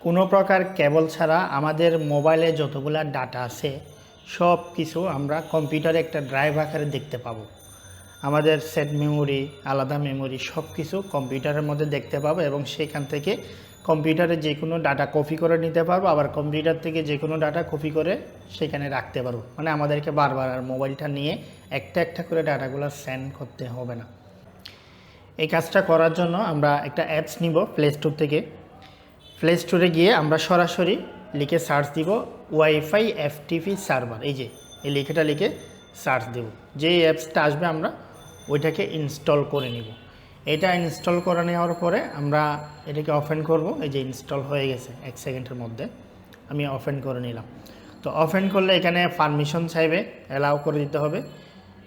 কোনো প্রকার কেবল ছাড়া আমাদের মোবাইলে যতগুলা ডাটা আছে সব কিছু আমরা কম্পিউটারে একটা ড্রাইভ আকারে দেখতে পাবো। আমাদের সেট মেমোরি, আলাদা মেমোরি সব কিছু কম্পিউটারের মধ্যে দেখতে পাবো এবং সেখান থেকে কম্পিউটারে যে কোনো ডাটা কপি করে নিতে পারবো, আবার কম্পিউটার থেকে যে কোনো ডাটা কপি করে সেখানে রাখতে পারবো। মানে আমাদেরকে বারবার আর মোবাইলটা নিয়ে একটা একটা করে ডাটাগুলো সেন্ড করতে হবে না। এই কাজটা করার জন্য আমরা একটা অ্যাপস নিব প্লে স্টোর থেকে। প্লে স্টোরে গিয়ে আমরা সরাসরি লিখে সার্চ দিব ওয়াইফাই এফটিপি সার্ভার। এই যে এই লেখাটা লিখে সার্চ দেব, যে অ্যাপসটা আসবে আমরা ওইটাকে ইনস্টল করে নিব। এটা ইনস্টল করে নেওয়ার পরে আমরা এটাকে ওপেন করব। এই যে ইনস্টল হয়ে গেছে 1 সেকেন্ডের মধ্যে, আমি ওপেন করে নিলাম। তো ওপেন করলে এখানে পারমিশন চাইবে, অ্যালাউ করে দিতে হবে।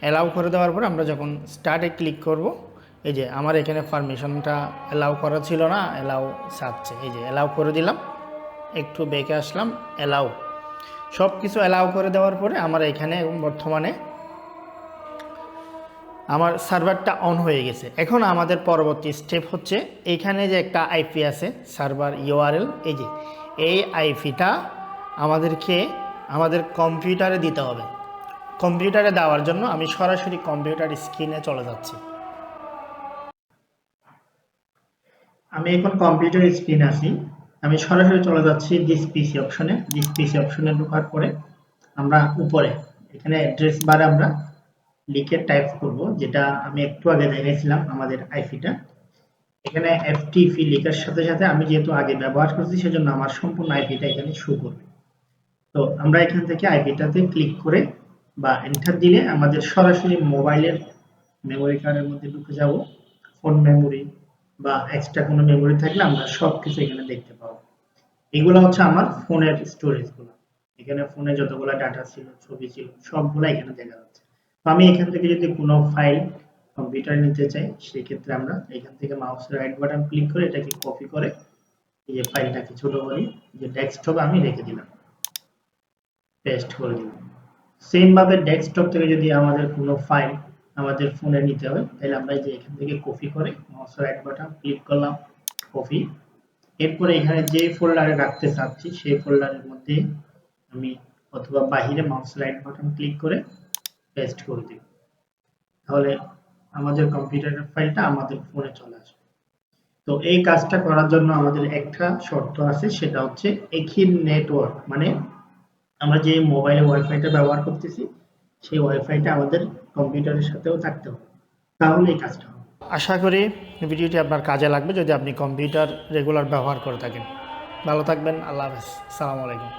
অ্যালাউ করে দেওয়ার পর আমরা যখন স্টার্টে ক্লিক করব, এই যে আমার এখানে পারমিশনটা অ্যালাউ করা ছিল না, অ্যালাউ চাচ্ছে। এই যে অ্যালাউ করে দিলাম, একটু বেঁকে আসলাম, অ্যালাউ। সব কিছু অ্যালাউ করে দেওয়ার পরে আমার এখানে বর্তমানে আমার সার্ভারটা অন হয়ে গেছে। এখন আমাদের পরবর্তী স্টেপ হচ্ছে এইখানে যে একটা আইপি আছে সার্ভার ইউআরএল, এই যে এই আইপিটা আমাদেরকে আমাদের কম্পিউটারে দিতে হবে। কম্পিউটারে দেওয়ার জন্য আমি সরাসরি কম্পিউটার স্ক্রিনে চলে যাচ্ছি। আমি এখন কম্পিউটার স্ক্রিনে আছি, আমি সরাসরি চলে যাচ্ছি দিস পিসি অপশনে। দিস পিসি অপশনে ঢোকার পরে আমরা উপরে এখানে অ্যাড্রেস বারে আমরা লিখে টাইপ করব, যেটা আমি একটু আগে দেখাইছিলাম আমাদের আইপিটা। এখানে এফটিপি লেখার সাথে সাথে আমি যেহেতু আগে ব্যবহার করছি সেজন্য আমার সম্পূর্ণ আইপিটা এখানে শো করবে। তো আমরা এখান থেকে আইপিটাতে ক্লিক করে বা এন্টার দিলে আমাদের সরাসরি মোবাইলের মেমোরি কার্ডের মধ্যে ঢুকে যাব। ফোন মেমোরি বা এক্সট্রা কোনো মেমোরি থাকলে আমরা সব কিছু এখানে দেখতে পাবো। এগুলো হচ্ছে আমার ফোনের স্টোরেজগুলো। এখানে ফোনে যতগুলো ডাটা ছিল, ছবি ছিল, সবগুলো এখানে দেখা যাচ্ছে। তো আমি এখান থেকে যদি কোনো ফাইল কম্পিউটারে নিতে চাই, সেক্ষেত্রে আমরা এখান থেকে মাউসের রাইট বাটন ক্লিক করে এটাকে কপি করে এই যে ফাইলটাকে ছোট করে যে ডেস্কটপে আমি রেখে দিলাম, পেস্ট করে দিলাম। সেম ভাবে ডেস্কটপ থেকে যদি আমাদের কোনো ফাইল আমাদের ফোনে নিতে হয়, তাহলে আমরা এই যে এখান থেকে কপি করে মাউসের রাইট বাটন ক্লিক করলাম, কপি। এরপরে এখানে যে ফোল্ডারে রাখতে চাচ্ছি সেই ফোল্ডারের মধ্যে আমি অথবা বাহিরে মাউস রাইট বাটন ক্লিক করে পেস্ট করে দিব। তাহলে আমাদের কম্পিউটারের ফাইলটা আমাদের ফোনে চলে আসবে। তো এই কাজটা করার জন্য আমাদের একটা শর্ত আছে, সেটা হচ্ছে একই নেটওয়ার্ক, মানে আমরা যে মোবাইলে ওয়াইফাইটা ব্যবহার করতেছি সেই ওয়াইফাইটা আমাদের কম্পিউটারের সাথেও থাকতে হবে, তাহলে এই কাজটা হবে। আশা করি ভিডিওটি আপনার কাজে লাগবে যদি আপনি কম্পিউটার রেগুলার ব্যবহার করে থাকেন। ভালো থাকবেন, আল্লাহ হাফেজ, আসসালামু আলাইকুম।